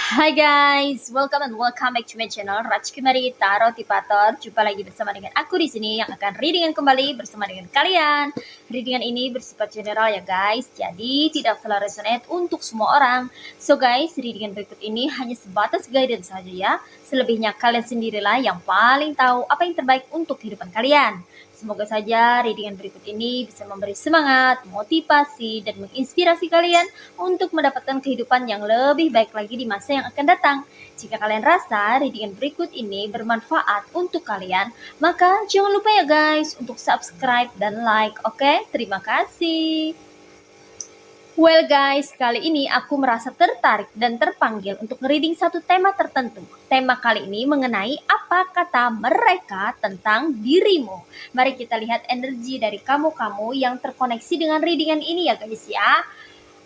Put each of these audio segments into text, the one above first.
Hai guys, welcome back to my channel Rajkumari Tarot Tipator. Jumpa lagi bersama dengan aku di sini yang akan readingan kembali bersama dengan kalian. Readingan ini bersifat general ya guys, jadi tidak selalu resonate untuk semua orang. So guys, readingan berikut ini hanya sebatas guidance saja ya. Selebihnya kalian sendirilah yang paling tahu apa yang terbaik untuk kehidupan kalian. Semoga saja readingan berikut ini bisa memberi semangat, motivasi, dan menginspirasi kalian untuk mendapatkan kehidupan yang lebih baik lagi di masa yang akan datang. Jika kalian rasa readingan berikut ini bermanfaat untuk kalian, maka jangan lupa ya guys untuk subscribe dan like, oke? Terima kasih. Well guys, kali ini aku merasa tertarik dan terpanggil untuk reading satu tema tertentu. Tema kali ini mengenai apa kata mereka tentang dirimu. Mari kita lihat energi dari kamu-kamu yang terkoneksi dengan readingan ini ya guys ya.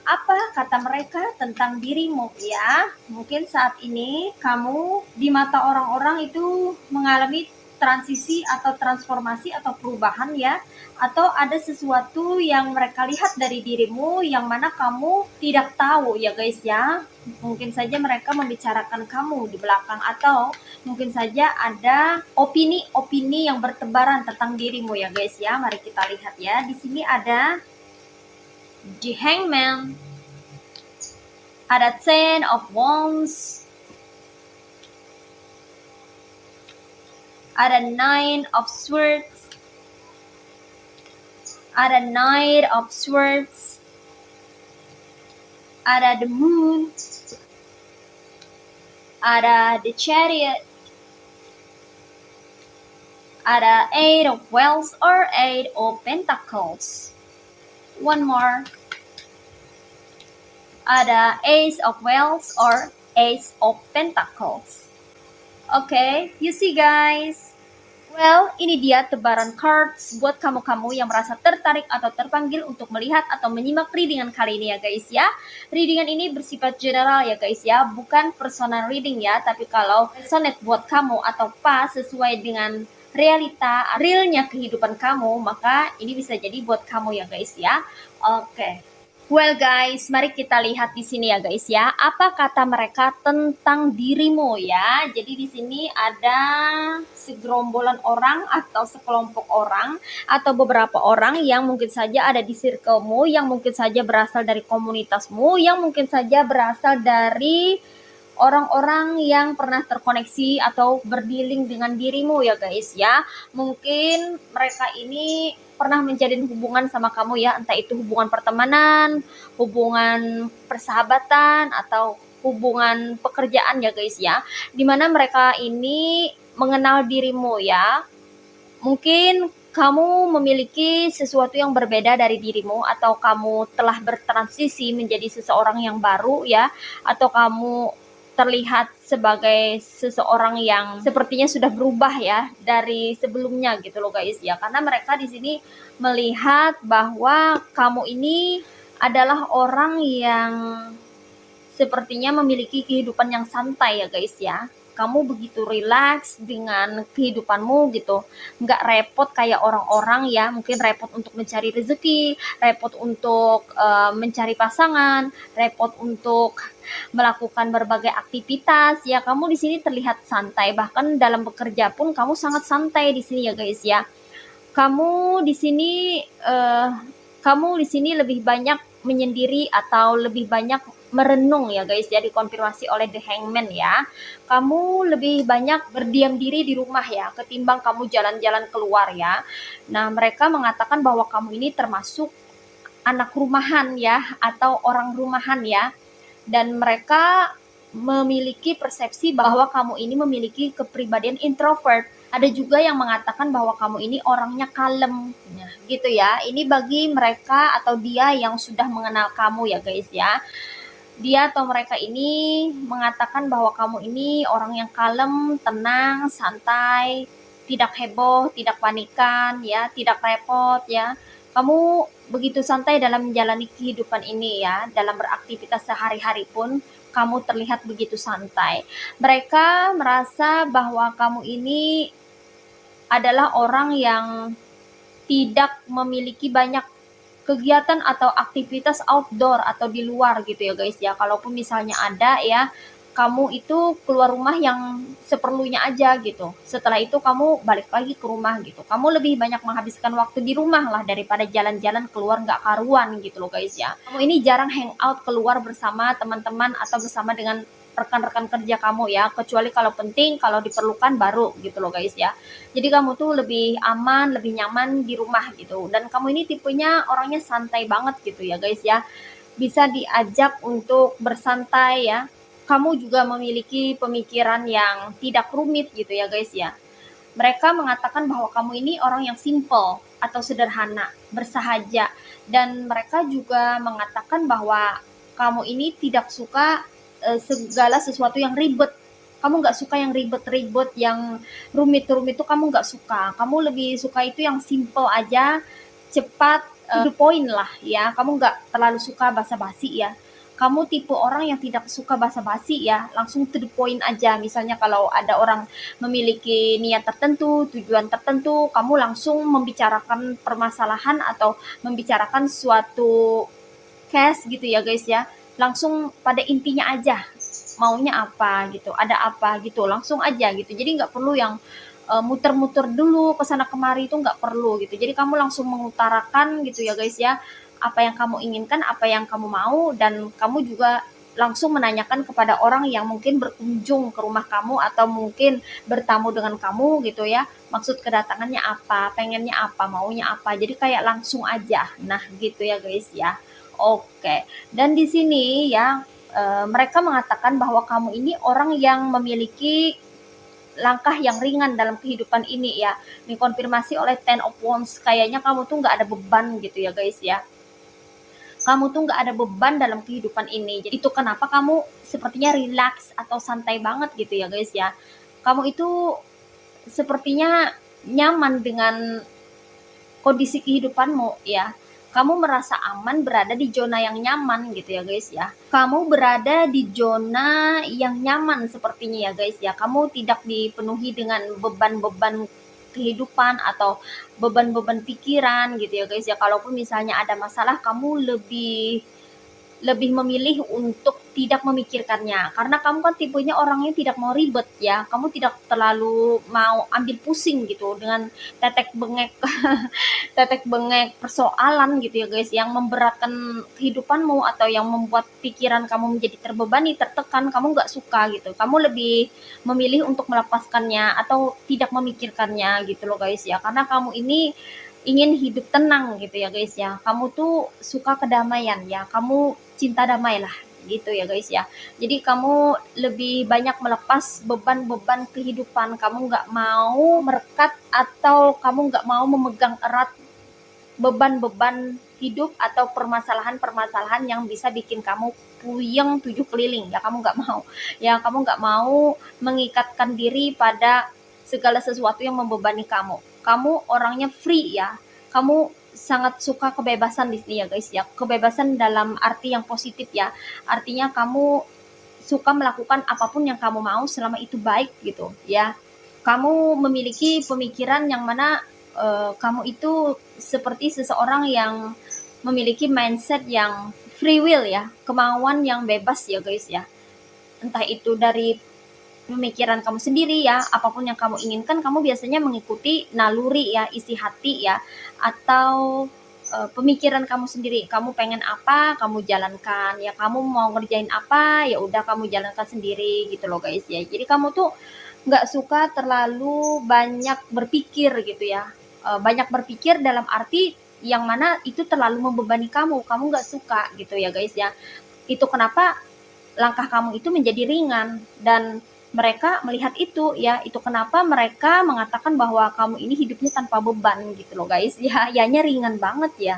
Apa kata mereka tentang dirimu ya? Mungkin saat ini kamu di mata orang-orang itu mengalami transisi atau transformasi atau perubahan ya, atau ada sesuatu yang mereka lihat dari dirimu yang mana kamu tidak tahu ya guys ya. Mungkin saja mereka membicarakan kamu di belakang, atau mungkin saja ada opini-opini yang bertebaran tentang dirimu ya guys ya. Mari kita lihat ya. Di sini ada The Hangman, ada Ten of Wands, ada Nine of Swords, ada Knight of Swords, ada the Moon, ada the Chariot, ada Eight of Wands or Eight of Pentacles. One more. Ada Ace of Wands or Ace of Pentacles. Okay, you see guys. Well, ini dia tebaran cards buat kamu-kamu yang merasa tertarik atau terpanggil untuk melihat atau menyimak readingan kali ini ya guys ya. Readingan ini bersifat general ya guys ya, bukan personal reading ya. Tapi kalau resonate buat kamu atau pas sesuai dengan realita, realnya kehidupan kamu, maka ini bisa jadi buat kamu ya guys ya. Oke. Well guys, mari kita lihat di sini ya guys ya, apa kata mereka tentang dirimu ya. Jadi di sini ada segerombolan orang atau sekelompok orang atau beberapa orang yang mungkin saja ada di circlemu, yang mungkin saja berasal dari komunitasmu, yang mungkin saja berasal dari orang-orang yang pernah terkoneksi atau berdealing dengan dirimu ya guys ya. Mungkin mereka ini pernah menjalin hubungan sama kamu ya, entah itu hubungan pertemanan, hubungan persahabatan, atau hubungan pekerjaan ya guys ya, dimana mereka ini mengenal dirimu ya. Mungkin kamu memiliki sesuatu yang berbeda dari dirimu, atau kamu telah bertransisi menjadi seseorang yang baru ya, atau kamu terlihat sebagai seseorang yang sepertinya sudah berubah ya dari sebelumnya gitu loh guys ya. Karena mereka di sini melihat bahwa kamu ini adalah orang yang sepertinya memiliki kehidupan yang santai ya guys ya. Kamu begitu rileks dengan kehidupanmu gitu, nggak repot kayak orang-orang ya, mungkin repot untuk mencari rezeki, repot untuk mencari pasangan, repot untuk melakukan berbagai aktivitas ya. Kamu di sini terlihat santai, bahkan dalam bekerja pun kamu sangat santai di sini ya guys ya. Kamu di sini lebih banyak menyendiri atau lebih banyak merenung ya guys ya, dikonfirmasi oleh The Hangman ya. Kamu lebih banyak berdiam diri di rumah ya, ketimbang kamu jalan-jalan keluar ya. Nah, mereka mengatakan bahwa kamu ini termasuk anak rumahan ya, atau orang rumahan ya. Dan mereka memiliki persepsi bahwa kamu ini memiliki kepribadian introvert. Ada juga yang mengatakan bahwa kamu ini orangnya kalem, nah, gitu ya. Ini bagi mereka atau dia yang sudah mengenal kamu ya guys ya. Dia atau mereka ini mengatakan bahwa kamu ini orang yang kalem, tenang, santai, tidak heboh, tidak panikan ya, tidak repot ya. Kamu begitu santai dalam menjalani kehidupan ini ya, dalam beraktivitas sehari-hari pun kamu terlihat begitu santai. Mereka merasa bahwa kamu ini adalah orang yang tidak memiliki banyak kegiatan atau aktivitas outdoor atau di luar gitu ya guys ya. Kalaupun misalnya ada ya, kamu itu keluar rumah yang seperlunya aja gitu. Setelah itu kamu balik lagi ke rumah gitu. Kamu lebih banyak menghabiskan waktu di rumah lah daripada jalan-jalan keluar nggak karuan gitu loh guys ya. Kamu ini jarang hangout keluar bersama teman-teman atau bersama dengan rekan-rekan kerja kamu ya, kecuali kalau penting, kalau diperlukan baru gitu loh guys ya. Jadi kamu tuh lebih aman, lebih nyaman di rumah gitu. Dan kamu ini tipenya orangnya santai banget gitu ya guys ya. Bisa diajak untuk bersantai ya. Kamu juga memiliki pemikiran yang tidak rumit gitu ya guys ya. Mereka mengatakan bahwa kamu ini orang yang simple atau sederhana, bersahaja, dan mereka juga mengatakan bahwa kamu ini tidak suka segala sesuatu yang ribet. Kamu nggak suka yang ribet-ribet, yang rumit-rumit itu kamu nggak suka. Kamu lebih suka itu yang simple aja, cepat, to the point lah ya. Kamu nggak terlalu suka basa-basi ya. Kamu tipe orang yang tidak suka basa-basi ya, langsung to the point aja. Misalnya kalau ada orang memiliki niat tertentu, tujuan tertentu, kamu langsung membicarakan permasalahan atau membicarakan suatu case gitu ya guys ya. Langsung pada intinya aja, maunya apa gitu, ada apa gitu, langsung aja gitu. Jadi nggak perlu yang muter-muter dulu ke sana kemari, itu nggak perlu gitu. Jadi kamu langsung mengutarakan gitu ya guys ya, apa yang kamu inginkan, apa yang kamu mau, dan kamu juga langsung menanyakan kepada orang yang mungkin berkunjung ke rumah kamu atau mungkin bertamu dengan kamu gitu ya, maksud kedatangannya apa, pengennya apa, maunya apa. Jadi kayak langsung aja. Nah, gitu ya guys ya. Oke. Dan di sini ya mereka mengatakan bahwa kamu ini orang yang memiliki langkah yang ringan dalam kehidupan ini ya. Dikonfirmasi oleh Ten of Wands, kayaknya kamu tuh nggak ada beban gitu ya guys ya. Kamu tuh nggak ada beban dalam kehidupan ini. Jadi itu kenapa kamu sepertinya relax atau santai banget gitu ya guys ya. Kamu itu sepertinya nyaman dengan kondisi kehidupanmu ya. Kamu merasa aman berada di zona yang nyaman gitu ya guys ya. Kamu berada di zona yang nyaman sepertinya ya guys ya. Kamu tidak dipenuhi dengan beban-beban kehidupan atau beban-beban pikiran gitu ya guys ya. Kalaupun misalnya ada masalah, kamu lebih memilih untuk tidak memikirkannya, karena kamu kan tipenya orangnya tidak mau ribet ya. Kamu tidak terlalu mau ambil pusing gitu dengan tetek bengek tetek bengek persoalan gitu ya guys, yang memberatkan kehidupanmu atau yang membuat pikiran kamu menjadi terbebani, tertekan. Kamu nggak suka gitu. Kamu lebih memilih untuk melepaskannya atau tidak memikirkannya gitu loh guys ya, karena kamu ini ingin hidup tenang gitu ya guys ya. Kamu tuh suka kedamaian ya. Kamu cinta damai lah gitu ya guys ya. Jadi kamu lebih banyak melepas beban-beban kehidupan. Kamu nggak mau merekat atau kamu nggak mau memegang erat beban-beban hidup atau permasalahan-permasalahan yang bisa bikin kamu puyeng tujuh keliling ya. Kamu nggak mau ya. Kamu nggak mau mengikatkan diri pada segala sesuatu yang membebani kamu. Kamu orangnya free ya. Kamu sangat suka kebebasan di sini ya guys ya. Kebebasan dalam arti yang positif ya. Artinya kamu suka melakukan apapun yang kamu mau selama itu baik gitu ya. Kamu memiliki pemikiran yang mana kamu itu seperti seseorang yang memiliki mindset yang free will ya, kemauan yang bebas ya guys ya. Entah itu dari pemikiran kamu sendiri ya, apapun yang kamu inginkan, kamu biasanya mengikuti naluri ya, isi hati ya, atau pemikiran kamu sendiri. Kamu pengen apa, kamu jalankan ya. Kamu mau ngerjain apa, ya udah kamu jalankan sendiri gitu loh guys ya. Jadi kamu tuh nggak suka terlalu banyak berpikir gitu ya. Banyak berpikir dalam arti yang mana itu terlalu membebani kamu nggak suka gitu ya guys ya. Itu kenapa langkah kamu itu menjadi ringan, dan mereka melihat itu ya. Itu kenapa mereka mengatakan bahwa kamu ini hidupnya tanpa beban gitu loh guys ya. Yanya ringan banget ya,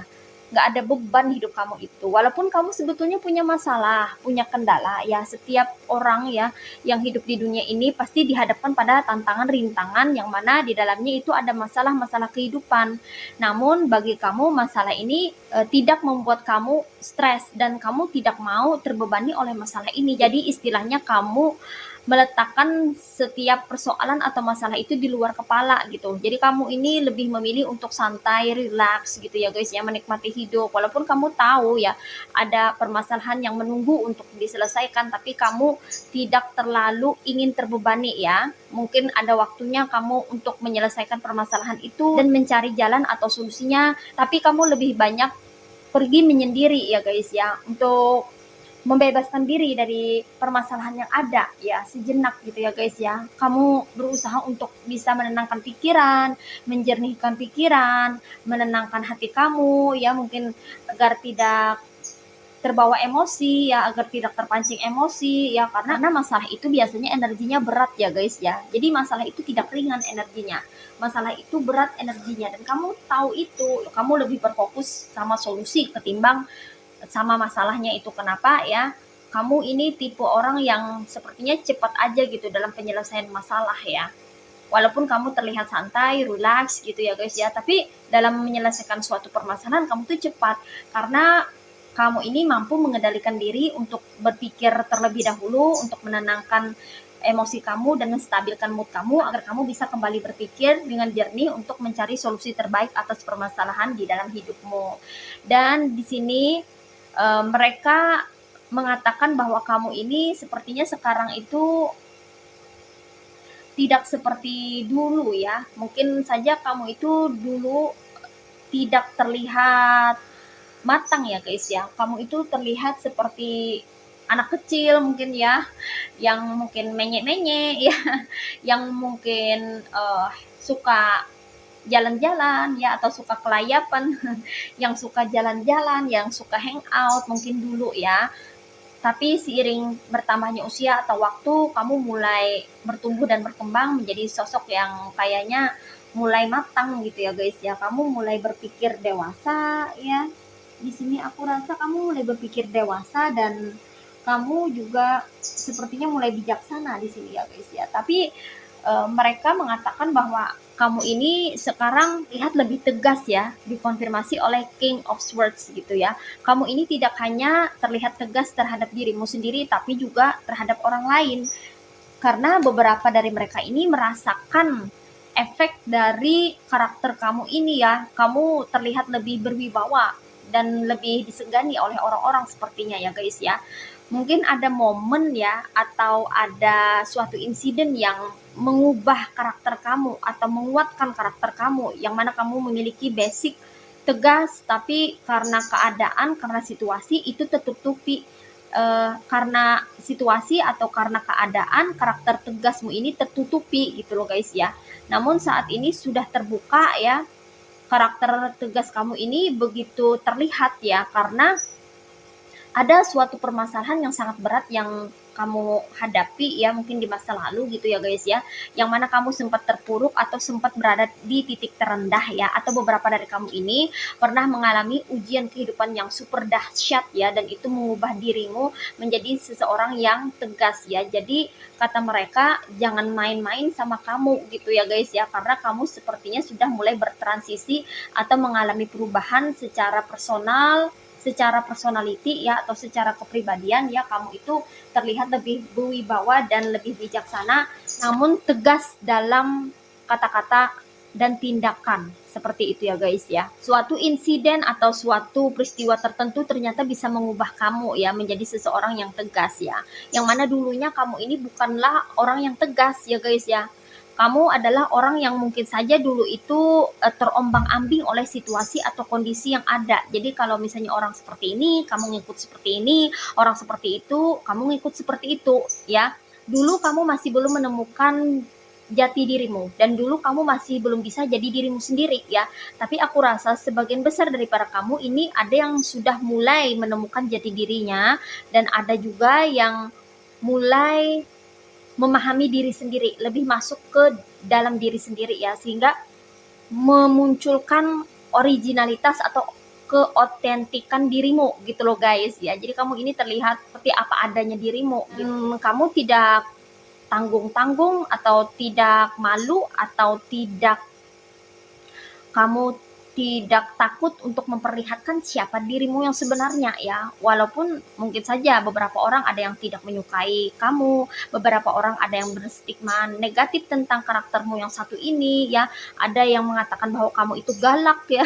nggak ada beban hidup kamu itu. Walaupun kamu sebetulnya punya masalah, punya kendala ya. Setiap orang ya yang hidup di dunia ini pasti dihadapkan pada tantangan, rintangan yang mana di dalamnya itu ada masalah-masalah kehidupan. Namun bagi kamu masalah ini tidak membuat kamu stres dan kamu tidak mau terbebani oleh masalah ini. Jadi istilahnya kamu meletakkan setiap persoalan atau masalah itu di luar kepala gitu. Jadi kamu ini lebih memilih untuk santai, rileks gitu ya guys ya, menikmati hidup. Walaupun kamu tahu ya ada permasalahan yang menunggu untuk diselesaikan, tapi kamu tidak terlalu ingin terbebani ya. Mungkin ada waktunya kamu untuk menyelesaikan permasalahan itu dan mencari jalan atau solusinya, tapi kamu lebih banyak pergi menyendiri ya guys ya, untuk membebaskan diri dari permasalahan yang ada ya sejenak gitu ya guys ya. Kamu berusaha untuk bisa menenangkan pikiran, menjernihkan pikiran, menenangkan hati kamu ya, mungkin agar tidak terbawa emosi ya, agar tidak terpancing emosi ya, karena masalah itu biasanya energinya berat ya guys ya. Jadi masalah itu tidak ringan energinya, masalah itu berat energinya, dan kamu tahu itu, kamu lebih berfokus sama solusi ketimbang sama masalahnya itu. Kenapa ya? Kamu ini tipe orang yang sepertinya cepat aja gitu dalam penyelesaian masalah ya. Walaupun kamu terlihat santai, relax gitu ya guys ya, tapi dalam menyelesaikan suatu permasalahan kamu tuh cepat, karena kamu ini mampu mengendalikan diri untuk berpikir terlebih dahulu, untuk menenangkan emosi kamu dan menstabilkan mood kamu agar kamu bisa kembali berpikir dengan jernih untuk mencari solusi terbaik atas permasalahan di dalam hidupmu. Dan di sini mereka mengatakan bahwa kamu ini sepertinya sekarang itu tidak seperti dulu ya. Mungkin saja kamu itu dulu tidak terlihat matang ya guys ya. Kamu itu terlihat seperti anak kecil mungkin ya, yang mungkin menye-menye ya, yang mungkin suka jalan-jalan ya, atau suka kelayapan, yang suka jalan-jalan, yang suka hangout mungkin dulu ya. Tapi seiring bertambahnya usia atau waktu, kamu mulai bertumbuh dan berkembang menjadi sosok yang kayaknya mulai matang gitu ya guys ya. Kamu mulai berpikir dewasa ya. Di sini aku rasa kamu mulai berpikir dewasa, dan kamu juga sepertinya mulai bijaksana di sini ya guys ya. Tapi mereka mengatakan bahwa kamu ini sekarang lihat lebih tegas ya, dikonfirmasi oleh King of Swords gitu ya. Kamu ini tidak hanya terlihat tegas terhadap dirimu sendiri, tapi juga terhadap orang lain. Karena beberapa dari mereka ini merasakan efek dari karakter kamu ini ya. Kamu terlihat lebih berwibawa dan lebih disegani oleh orang-orang sepertinya ya guys ya. Mungkin ada momen ya, atau ada suatu insiden yang mengubah karakter kamu atau menguatkan karakter kamu, yang mana kamu memiliki basic tegas, tapi karena keadaan, karena situasi itu tertutupi. Karena situasi atau karena keadaan, karakter tegasmu ini tertutupi gitu loh guys ya. Namun saat ini sudah terbuka ya, karakter tegas kamu ini begitu terlihat ya, karena ada suatu permasalahan yang sangat berat yang kamu hadapi ya, mungkin di masa lalu gitu ya guys ya, yang mana kamu sempat terpuruk atau sempat berada di titik terendah ya, atau beberapa dari kamu ini pernah mengalami ujian kehidupan yang super dahsyat ya, dan itu mengubah dirimu menjadi seseorang yang tegas ya. Jadi kata mereka jangan main-main sama kamu gitu ya guys ya, karena kamu sepertinya sudah mulai bertransisi atau mengalami perubahan secara personal, secara personality ya, atau secara kepribadian ya. Kamu itu terlihat lebih berwibawa dan lebih bijaksana, namun tegas dalam kata-kata dan tindakan, seperti itu ya guys ya. Suatu insiden atau suatu peristiwa tertentu ternyata bisa mengubah kamu ya menjadi seseorang yang tegas ya, yang mana dulunya kamu ini bukanlah orang yang tegas ya guys ya. Kamu adalah orang yang mungkin saja dulu itu terombang-ambing oleh situasi atau kondisi yang ada. Jadi kalau misalnya orang seperti ini, kamu ngikut seperti ini, orang seperti itu, kamu ngikut seperti itu, ya. Dulu kamu masih belum menemukan jati dirimu, dan dulu kamu masih belum bisa jadi dirimu sendiri ya. Tapi aku rasa sebagian besar daripada kamu ini ada yang sudah mulai menemukan jati dirinya, dan ada juga yang mulai memahami diri sendiri, lebih masuk ke dalam diri sendiri ya, sehingga memunculkan originalitas atau keotentikan dirimu gitu loh guys ya. Jadi kamu ini terlihat seperti apa adanya dirimu. Kamu tidak tanggung-tanggung atau tidak malu atau tidak kamu tidak takut untuk memperlihatkan siapa dirimu yang sebenarnya ya. Walaupun mungkin saja beberapa orang ada yang tidak menyukai kamu, beberapa orang ada yang berstigma negatif tentang karaktermu yang satu ini ya. Ada yang mengatakan bahwa kamu itu galak ya,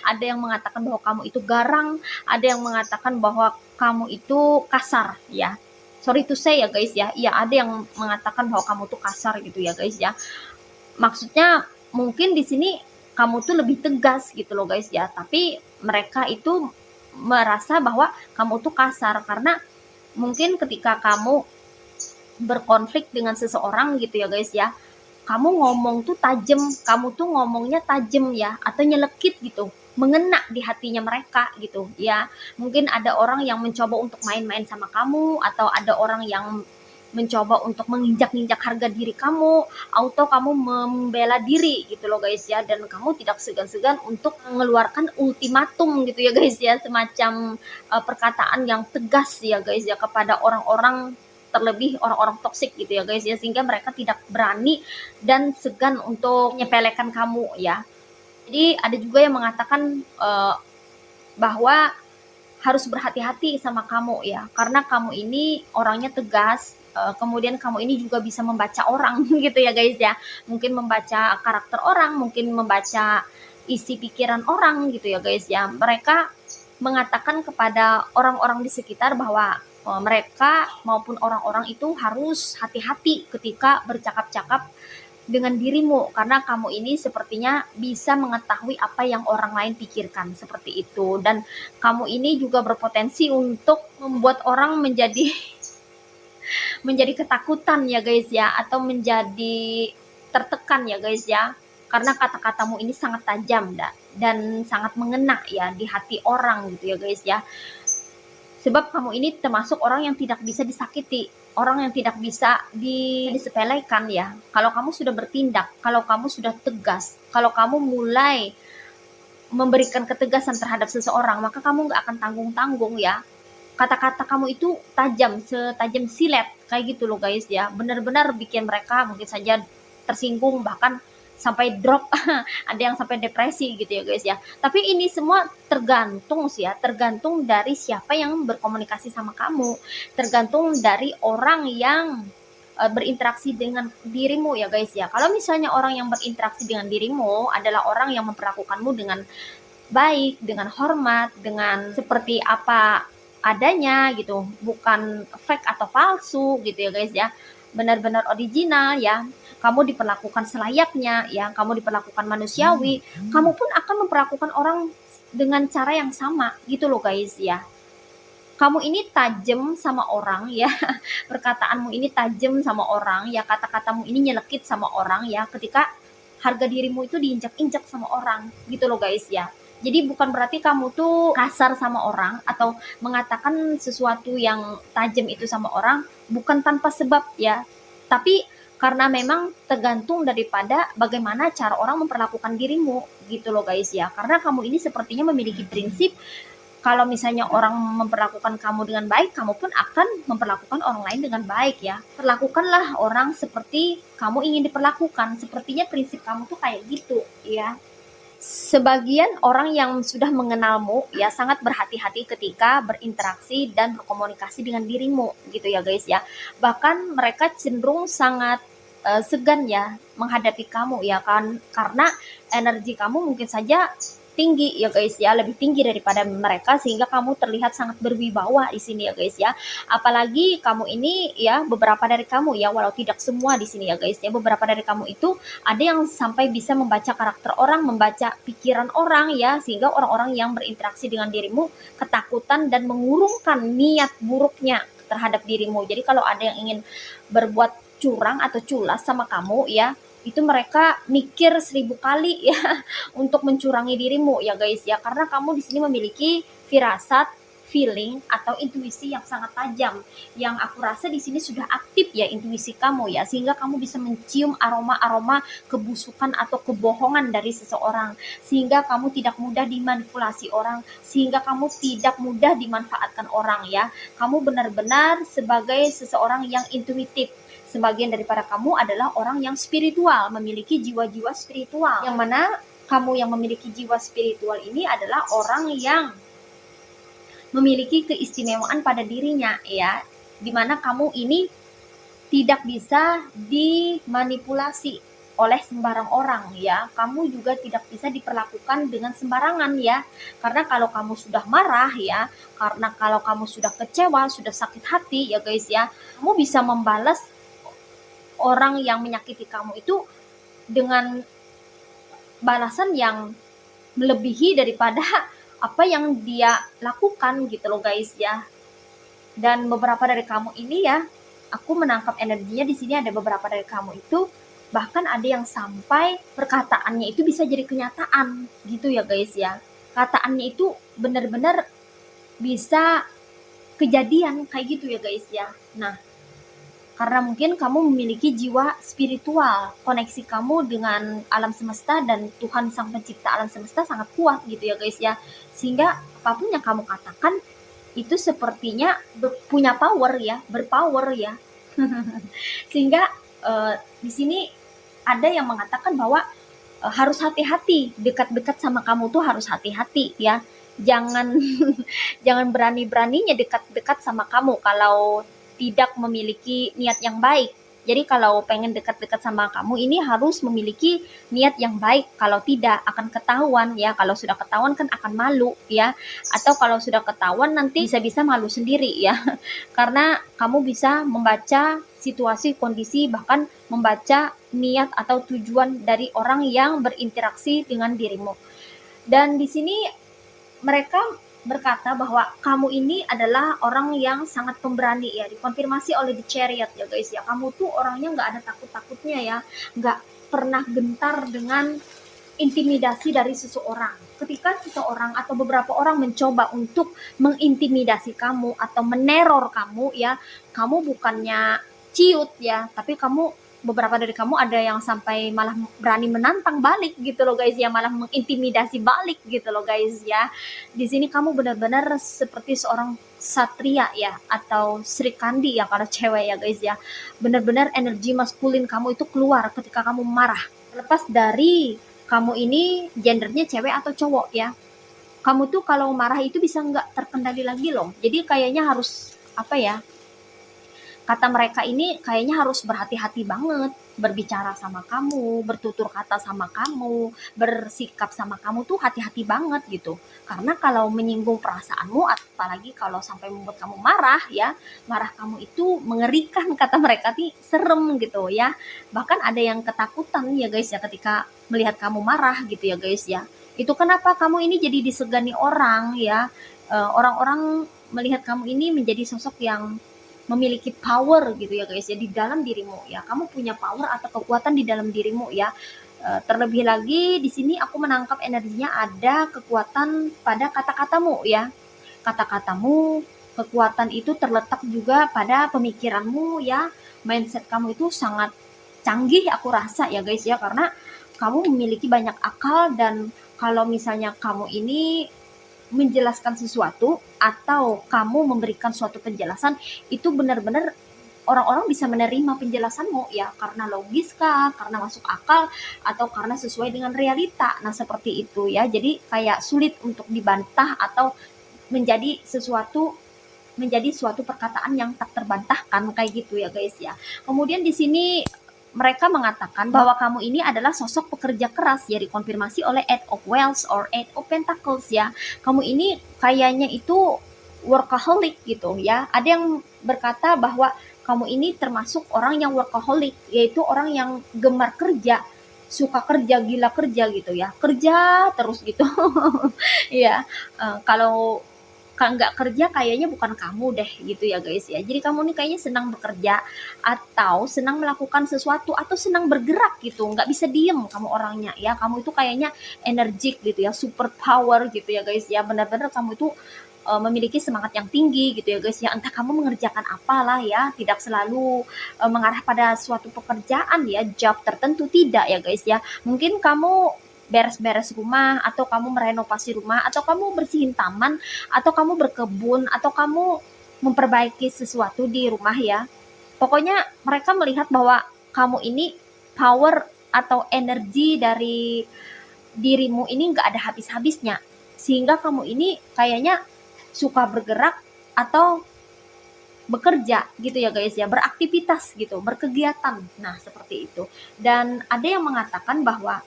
ada yang mengatakan bahwa kamu itu garang, ada yang mengatakan bahwa kamu itu kasar ya. Sorry to say ya guys ya, iya ada yang mengatakan bahwa kamu tuh kasar gitu ya guys ya. Maksudnya mungkin di sini kamu tuh lebih tegas gitu loh guys ya, tapi mereka itu merasa bahwa kamu tuh kasar karena mungkin ketika kamu berkonflik dengan seseorang gitu ya guys ya, kamu ngomong tuh tajam, kamu tuh ngomongnya tajam ya, atau nyelekit gitu, mengena di hatinya mereka gitu ya. Mungkin ada orang yang mencoba untuk main-main sama kamu, atau ada orang yang mencoba untuk menginjak-injak harga diri kamu, atau kamu membela diri gitu loh guys ya, dan kamu tidak segan-segan untuk mengeluarkan ultimatum gitu ya guys ya, semacam perkataan yang tegas ya guys ya kepada orang-orang, terlebih orang-orang toksik gitu ya guys ya, sehingga mereka tidak berani dan segan untuk menyepelekan kamu ya. Jadi ada juga yang mengatakan bahwa harus berhati-hati sama kamu ya, karena kamu ini orangnya tegas, kemudian kamu ini juga bisa membaca orang gitu ya guys ya, mungkin membaca karakter orang, mungkin membaca isi pikiran orang gitu ya guys ya. Mereka mengatakan kepada orang-orang di sekitar bahwa mereka maupun orang-orang itu harus hati-hati ketika bercakap-cakap dengan dirimu, karena kamu ini sepertinya bisa mengetahui apa yang orang lain pikirkan seperti itu, dan kamu ini juga berpotensi untuk membuat orang menjadi menjadi ketakutan ya guys ya, atau menjadi tertekan ya guys ya, karena kata-katamu ini sangat tajam dan sangat mengena ya di hati orang gitu ya guys ya. Sebab kamu ini termasuk orang yang tidak bisa disakiti, orang yang tidak bisa disepelekan ya. Kalau kamu sudah bertindak, kalau kamu sudah tegas, kalau kamu mulai memberikan ketegasan terhadap seseorang, maka kamu nggak akan tanggung-tanggung ya. Kata-kata kamu itu tajam, setajam silet, kayak gitu loh guys ya. Benar-benar bikin mereka mungkin saja tersinggung, bahkan sampai drop, ada yang sampai depresi gitu ya guys ya. Tapi ini semua tergantung sih ya, tergantung dari siapa yang berkomunikasi sama kamu, tergantung dari orang yang berinteraksi dengan dirimu ya guys ya. Kalau misalnya orang yang berinteraksi dengan dirimu adalah orang yang memperlakukanmu dengan baik, dengan hormat, dengan seperti apa adanya gitu, bukan fake atau palsu gitu ya guys ya, benar-benar original ya, kamu diperlakukan selayaknya ya, kamu diperlakukan manusiawi, kamu pun akan memperlakukan orang dengan cara yang sama gitu loh guys ya. Kamu ini tajam sama orang ya, perkataanmu ini tajam sama orang ya, kata-katamu ini nyelekit sama orang ya, ketika harga dirimu itu diinjak-injak sama orang gitu loh guys ya. Jadi bukan berarti kamu tuh kasar sama orang atau mengatakan sesuatu yang tajam itu sama orang bukan tanpa sebab ya. Tapi karena memang tergantung daripada bagaimana cara orang memperlakukan dirimu gitu loh guys ya. Karena kamu ini sepertinya memiliki prinsip, kalau misalnya orang memperlakukan kamu dengan baik, kamu pun akan memperlakukan orang lain dengan baik ya. Perlakukanlah orang seperti kamu ingin diperlakukan. Sepertinya prinsip kamu tuh kayak gitu ya. Sebagian orang yang sudah mengenalmu ya sangat berhati-hati ketika berinteraksi dan berkomunikasi dengan dirimu gitu ya guys ya. Bahkan mereka cenderung sangat segan ya menghadapi kamu ya kan, karena energi kamu mungkin saja tinggi ya guys ya, lebih tinggi daripada mereka, sehingga kamu terlihat sangat berwibawa di sini ya guys ya. Apalagi kamu ini ya, beberapa dari kamu ya, walau tidak semua di sini ya guys ya, beberapa dari kamu itu ada yang sampai bisa membaca karakter orang, membaca pikiran orang ya, sehingga orang-orang yang berinteraksi dengan dirimu ketakutan dan mengurungkan niat buruknya terhadap dirimu. Jadi kalau ada yang ingin berbuat curang atau culas sama kamu ya, itu mereka mikir 1000 kali ya untuk mencurangi dirimu ya guys ya, karena kamu di sini memiliki firasat, feeling atau intuisi yang sangat tajam, yang aku rasa di sini sudah aktif ya intuisi kamu ya, sehingga kamu bisa mencium aroma-aroma kebusukan atau kebohongan dari seseorang, sehingga kamu tidak mudah dimanipulasi orang, sehingga kamu tidak mudah dimanfaatkan orang ya. Kamu benar-benar sebagai seseorang yang intuitif. Sebagian daripada kamu adalah orang yang spiritual, memiliki jiwa-jiwa spiritual, yang mana kamu yang memiliki jiwa spiritual ini adalah orang yang memiliki keistimewaan pada dirinya ya, dimana kamu ini tidak bisa dimanipulasi oleh sembarang orang ya. Kamu juga tidak bisa diperlakukan dengan sembarangan ya. Karena kalau kamu sudah marah ya, karena kalau kamu sudah kecewa, sudah sakit hati ya guys ya, kamu bisa membalas orang yang menyakiti kamu itu dengan balasan yang melebihi daripada apa yang dia lakukan gitu loh guys ya. Dan beberapa dari kamu ini ya, aku menangkap energinya di sini, ada beberapa dari kamu itu bahkan ada yang sampai perkataannya itu bisa jadi kenyataan gitu ya guys ya. Kataannya itu benar-benar bisa kejadian kayak gitu ya guys ya. Nah, karena mungkin kamu memiliki jiwa spiritual, koneksi kamu dengan alam semesta dan Tuhan Sang Pencipta alam semesta sangat kuat gitu ya guys ya. Sehingga apapun yang kamu katakan itu sepertinya punya power ya, berpower ya. Sehingga di sini ada yang mengatakan bahwa harus hati-hati, dekat-dekat sama kamu tuh harus hati-hati ya. Jangan jangan berani-beraninya dekat-dekat sama kamu kalau tidak memiliki niat yang baik. Jadi kalau pengen dekat-dekat sama kamu ini harus memiliki niat yang baik. Kalau tidak akan ketahuan ya. Kalau sudah ketahuan kan akan malu ya. Atau kalau sudah ketahuan nanti bisa-bisa malu sendiri ya. Karena kamu bisa membaca situasi, kondisi, bahkan membaca niat atau tujuan dari orang yang berinteraksi dengan dirimu. Dan di sini mereka berkata bahwa kamu ini adalah orang yang sangat pemberani ya, dikonfirmasi oleh The Chariot ya guys ya. Kamu tuh orangnya nggak ada takut-takutnya ya, nggak pernah gentar dengan intimidasi dari seseorang. Ketika seseorang atau beberapa orang mencoba untuk mengintimidasi kamu atau meneror kamu ya, kamu bukannya ciut ya, tapi beberapa dari kamu ada yang sampai malah berani menantang balik gitu loh guys ya, malah mengintimidasi balik gitu loh guys ya. Di sini kamu benar-benar seperti seorang satria ya, atau Sri Kandi ya kalau cewek ya guys ya. Benar-benar energi maskulin kamu itu keluar ketika kamu marah. Lepas dari kamu ini gendernya cewek atau cowok ya, kamu tuh kalau marah itu bisa nggak terkendali lagi loh. Jadi kayaknya harus apa ya, kata mereka ini kayaknya harus berhati-hati banget berbicara sama kamu, bertutur kata sama kamu, bersikap sama kamu tuh hati-hati banget gitu. Karena kalau menyinggung perasaanmu, apalagi kalau sampai membuat kamu marah ya, marah kamu itu mengerikan kata mereka, nih serem gitu ya. Bahkan ada yang ketakutan ya guys ya ketika melihat kamu marah gitu ya guys ya. Itu kenapa kamu ini jadi disegani orang ya. Orang-orang melihat kamu ini menjadi sosok yang memiliki power gitu ya guys ya di dalam dirimu ya. Kamu punya power atau kekuatan di dalam dirimu ya. Terlebih lagi di sini aku menangkap energinya ada kekuatan pada kata-katamu ya. Kata-katamu, kekuatan itu terletak juga pada pemikiranmu ya. Mindset kamu itu sangat canggih aku rasa ya guys ya, karena kamu memiliki banyak akal. Dan kalau misalnya kamu ini menjelaskan sesuatu atau kamu memberikan suatu penjelasan, itu benar-benar orang-orang bisa menerima penjelasanmu ya, karena logis kah, karena masuk akal, atau karena sesuai dengan realita. Nah seperti itu ya, jadi kayak sulit untuk dibantah atau menjadi suatu perkataan yang tak terbantahkan kayak gitu ya guys ya. Kemudian di sini mereka mengatakan bahwa kamu ini adalah sosok pekerja keras ya, dikonfirmasi oleh Eight of Wands or Eight of Pentacles ya. Kamu ini kayaknya itu workaholic gitu ya. Ada yang berkata bahwa kamu ini termasuk orang yang workaholic, yaitu orang yang gemar kerja, suka kerja, gila kerja gitu ya, kerja terus gitu. Ya, kalau nggak kerja kayaknya bukan kamu deh gitu ya guys ya. Jadi kamu nih kayaknya senang bekerja atau senang melakukan sesuatu atau senang bergerak gitu, nggak bisa diem kamu orangnya ya. Kamu itu kayaknya energik gitu ya, super power gitu ya guys ya. Benar-benar kamu itu memiliki semangat yang tinggi gitu ya guys ya. Entah kamu mengerjakan apalah ya, tidak selalu mengarah pada suatu pekerjaan ya, job tertentu, tidak ya guys ya. Mungkin kamu beres-beres rumah, atau kamu merenovasi rumah, atau kamu bersihin taman, atau kamu berkebun, atau kamu memperbaiki sesuatu di rumah ya. Pokoknya mereka melihat bahwa kamu ini power atau energi dirimu ini nggak ada habis-habisnya, sehingga kamu ini kayaknya suka bergerak atau bekerja gitu ya guys ya, beraktivitas gitu, berkegiatan. Nah, seperti itu. Dan ada yang mengatakan bahwa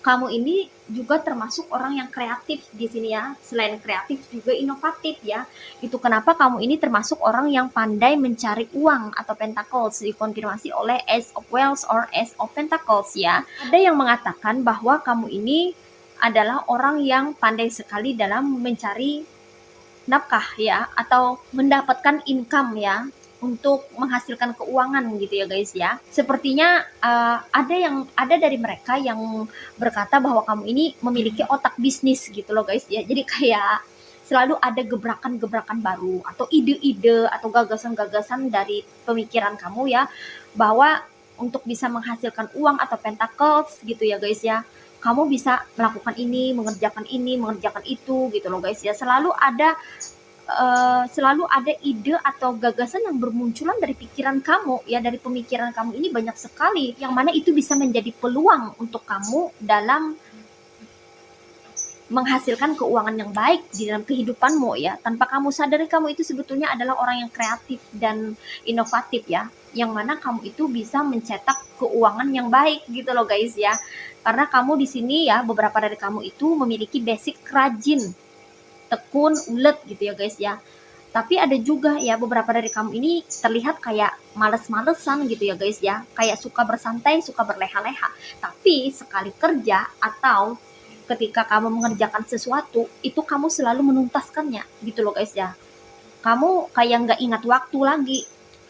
kamu ini juga termasuk orang yang kreatif di sini ya. Selain kreatif juga inovatif ya. Itu kenapa kamu ini termasuk orang yang pandai mencari uang atau pentacles, dikonfirmasi oleh Ace of Wands or Ace of Pentacles ya. Ada yang mengatakan bahwa kamu ini adalah orang yang pandai sekali dalam mencari nafkah ya, atau mendapatkan income ya, untuk menghasilkan keuangan gitu ya guys ya. Sepertinya ada dari mereka yang berkata bahwa kamu ini memiliki otak bisnis gitu loh guys ya. Jadi kayak selalu ada gebrakan-gebrakan baru atau ide-ide atau gagasan-gagasan dari pemikiran kamu ya, bahwa untuk bisa menghasilkan uang atau pentacles gitu ya guys ya, kamu bisa melakukan ini, mengerjakan itu gitu loh guys ya. Selalu ada ide atau gagasan yang bermunculan dari pikiran kamu ya, dari pemikiran kamu ini banyak sekali, yang mana itu bisa menjadi peluang untuk kamu dalam menghasilkan keuangan yang baik di dalam kehidupanmu ya. Tanpa kamu sadari, kamu itu sebetulnya adalah orang yang kreatif dan inovatif ya, yang mana kamu itu bisa mencetak keuangan yang baik gitu loh guys ya. Karena kamu di sini ya, beberapa dari kamu itu memiliki basic rajin, tekun, ulet gitu ya guys ya. Tapi ada juga ya beberapa dari kamu ini terlihat kayak males-malesan gitu ya guys ya. Kayak suka bersantai, suka berleha-leha. Tapi sekali kerja atau ketika kamu mengerjakan sesuatu, itu kamu selalu menuntaskannya gitu loh guys ya. Kamu kayak nggak ingat waktu lagi.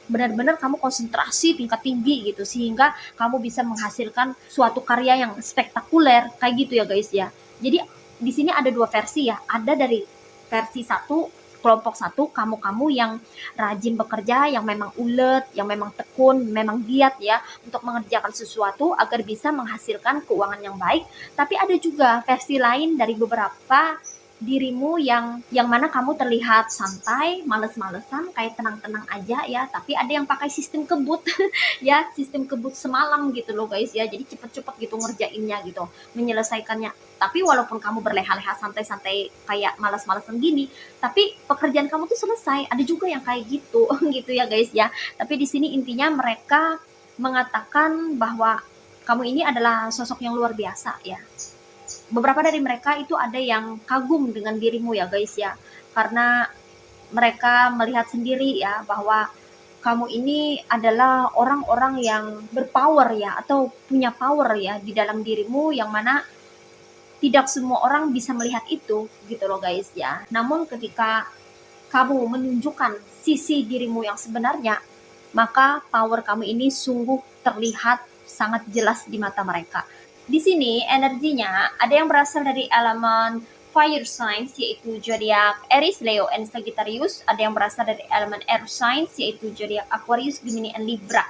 Benar-benar kamu konsentrasi tingkat tinggi gitu, sehingga kamu bisa menghasilkan suatu karya yang spektakuler kayak gitu ya guys ya. Jadi di sini ada dua versi ya. Ada dari versi satu, kelompok satu, kamu-kamu yang rajin bekerja, yang memang ulet, yang memang tekun, memang giat ya untuk mengerjakan sesuatu agar bisa menghasilkan keuangan yang baik. Tapi ada juga versi lain dari beberapa dirimu yang mana kamu terlihat santai, males-malesan, kayak tenang-tenang aja ya, tapi ada yang pakai sistem kebut ya, sistem kebut semalam gitu loh guys ya. Jadi cepet-cepet gitu ngerjainnya gitu, menyelesaikannya. Tapi walaupun kamu berleha-leha santai-santai kayak malas-malasan gini, tapi pekerjaan kamu tuh selesai. Ada juga yang kayak gitu gitu ya guys ya. Tapi di sini intinya mereka mengatakan bahwa kamu ini adalah sosok yang luar biasa ya. Beberapa dari mereka itu ada yang kagum dengan dirimu ya guys ya, karena mereka melihat sendiri ya bahwa kamu ini adalah orang-orang yang berpower ya, atau punya power ya di dalam dirimu, yang mana tidak semua orang bisa melihat itu gitu loh guys ya. Namun ketika kamu menunjukkan sisi dirimu yang sebenarnya, maka power kamu ini sungguh terlihat sangat jelas di mata mereka. Di sini energinya ada yang berasal dari elemen fire signs yaitu zodiak Aries, Leo, and Sagittarius. Ada yang berasal dari elemen air signs yaitu zodiak Aquarius, Gemini, and Libra.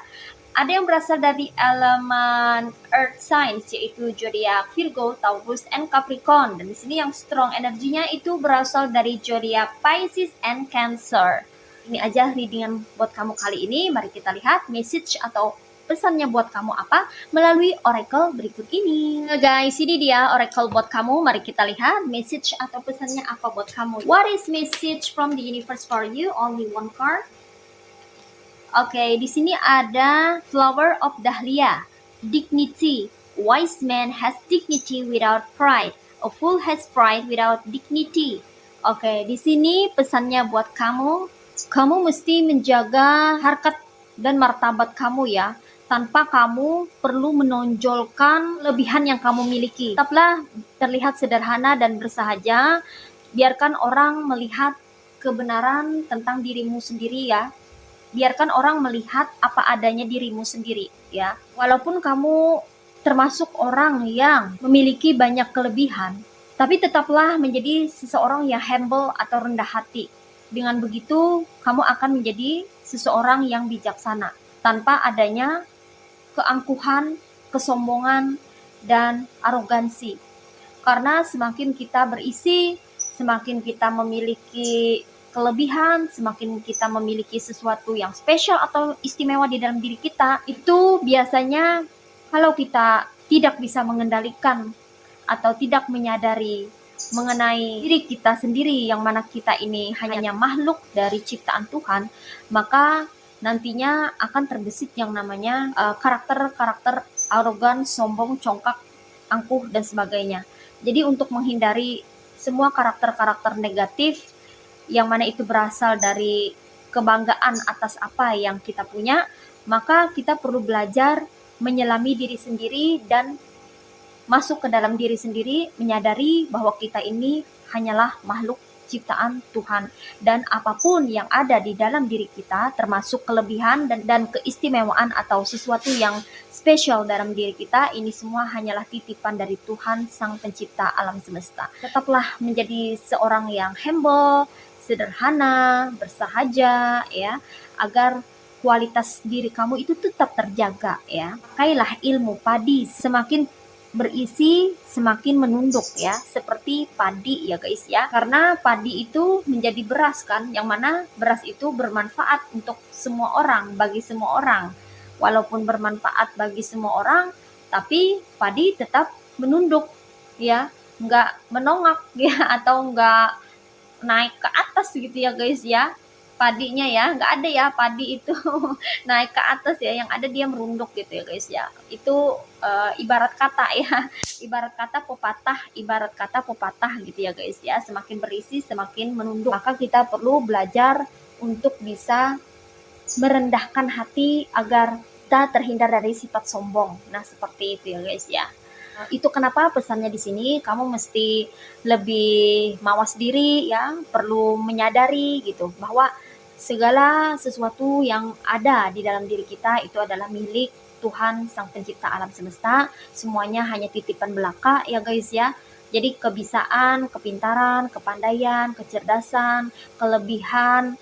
Ada yang berasal dari elemen earth signs yaitu zodiak Virgo, Taurus, and Capricorn. Dan di sini yang strong energinya itu berasal dari zodiak Pisces and Cancer. Ini aja readingan buat kamu kali ini. Mari kita lihat message atau pesannya buat kamu apa melalui oracle berikut ini. Nah guys, ini dia oracle buat kamu. Mari kita lihat message atau pesannya apa buat kamu. What is message from the universe for you? Only one card. Oke, di sini ada flower of dahlia, dignity. Wise man has dignity without pride. A fool has pride without dignity. Oke, di sini pesannya buat kamu. Kamu mesti menjaga harkat dan martabat kamu ya, tanpa kamu perlu menonjolkan kelebihan yang kamu miliki. Tetaplah terlihat sederhana dan bersahaja. Biarkan orang melihat kebenaran tentang dirimu sendiri ya. Biarkan orang melihat apa adanya dirimu sendiri ya. Walaupun kamu termasuk orang yang memiliki banyak kelebihan, tapi tetaplah menjadi seseorang yang humble atau rendah hati. Dengan begitu, kamu akan menjadi seseorang yang bijaksana tanpa adanya keangkuhan, kesombongan, dan arogansi. Karena semakin kita berisi, semakin kita memiliki kelebihan, semakin kita memiliki sesuatu yang spesial atau istimewa di dalam diri kita, itu biasanya kalau kita tidak bisa mengendalikan atau tidak menyadari mengenai diri kita sendiri, yang mana kita ini hanya makhluk dari ciptaan Tuhan, maka nantinya akan terbesit yang namanya karakter-karakter arogan, sombong, congkak, angkuh, dan sebagainya. Jadi untuk menghindari semua karakter-karakter negatif yang mana itu berasal dari kebanggaan atas apa yang kita punya, maka kita perlu belajar menyelami diri sendiri dan masuk ke dalam diri sendiri, menyadari bahwa kita ini hanyalah makhluk ciptaan Tuhan, dan apapun yang ada di dalam diri kita, termasuk kelebihan dan keistimewaan atau sesuatu yang spesial dalam diri kita, ini semua hanyalah titipan dari Tuhan Sang Pencipta alam semesta. Tetaplah menjadi seorang yang humble, sederhana, bersahaja, ya, agar kualitas diri kamu itu tetap terjaga, ya. Pakailah ilmu padi, semakin berisi semakin menunduk, ya, seperti padi ya guys ya, karena padi itu menjadi beras kan, yang mana beras itu bermanfaat untuk semua orang, bagi semua orang. Walaupun bermanfaat bagi semua orang, tapi padi tetap menunduk, ya, nggak menongak ya, atau nggak naik ke atas gitu ya guys ya. Padinya ya, nggak ada ya padi itu naik ke atas ya, yang ada dia merunduk gitu ya guys ya. Itu ibarat kata ya, ibarat kata pepatah gitu ya guys ya. Semakin berisi semakin menunduk, maka kita perlu belajar untuk bisa merendahkan hati agar kita terhindar dari sifat sombong. Nah seperti itu ya guys ya. Itu kenapa pesannya di sini kamu mesti lebih mawas diri ya, perlu menyadari gitu bahwa segala sesuatu yang ada di dalam diri kita itu adalah milik Tuhan Sang Pencipta alam semesta. Semuanya hanya titipan belaka ya guys ya. Jadi kebisaan, kepintaran, kepandaian, kecerdasan, kelebihan,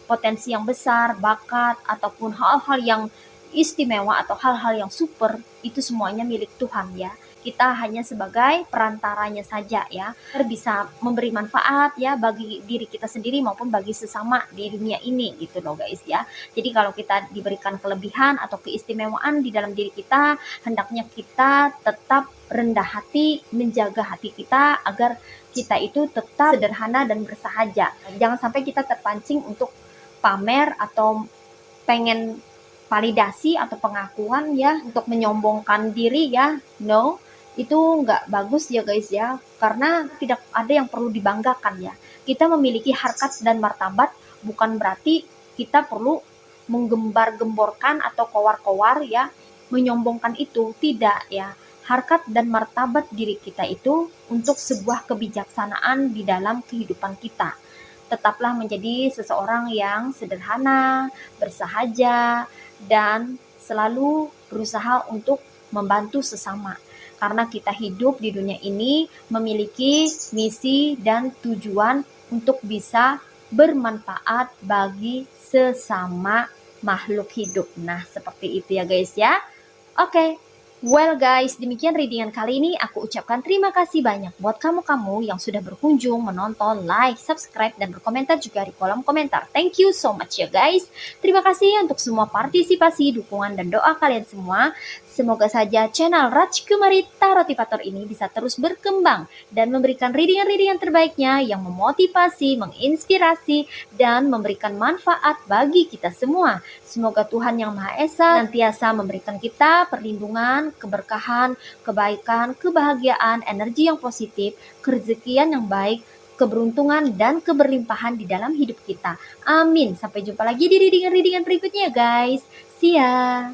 potensi yang besar, bakat, ataupun hal-hal yang istimewa atau hal-hal yang super, itu semuanya milik Tuhan ya. Kita hanya sebagai perantaranya saja ya, agar bisa memberi manfaat ya bagi diri kita sendiri maupun bagi sesama di dunia ini gitu loh guys ya. Jadi kalau kita diberikan kelebihan atau keistimewaan di dalam diri kita, hendaknya kita tetap rendah hati, menjaga hati kita agar kita itu tetap sederhana dan bersahaja. Jangan sampai kita terpancing untuk pamer atau pengen validasi atau pengakuan ya, untuk menyombongkan diri ya. No, itu nggak bagus ya guys ya, karena tidak ada yang perlu dibanggakan ya. Kita memiliki harkat dan martabat bukan berarti kita perlu menggembar-gemborkan atau kowar-kowar ya, menyombongkan itu, tidak ya. Harkat dan martabat diri kita itu untuk sebuah kebijaksanaan di dalam kehidupan kita. Tetaplah menjadi seseorang yang sederhana, bersahaja, dan selalu berusaha untuk membantu sesama. Karena kita hidup di dunia ini memiliki misi dan tujuan untuk bisa bermanfaat bagi sesama makhluk hidup. Nah, seperti itu ya guys ya. Oke. Well guys, demikian readingan kali ini. Aku ucapkan terima kasih banyak buat kamu-kamu yang sudah berkunjung, menonton, like, subscribe, dan berkomentar juga di kolom komentar. Thank you so much ya guys. Terima kasih untuk semua partisipasi, dukungan, dan doa kalian semua. Semoga saja channel Rajkumari Tarotivator ini bisa terus berkembang dan memberikan readingan-readingan terbaiknya yang memotivasi, menginspirasi, dan memberikan manfaat bagi kita semua. Semoga Tuhan Yang Maha Esa senantiasa memberikan kita perlindungan, keberkahan, kebaikan, kebahagiaan, energi yang positif, kerezekian yang baik, keberuntungan, dan keberlimpahan di dalam hidup kita. Amin. Sampai jumpa lagi di readingan-readingan berikutnya guys. See ya.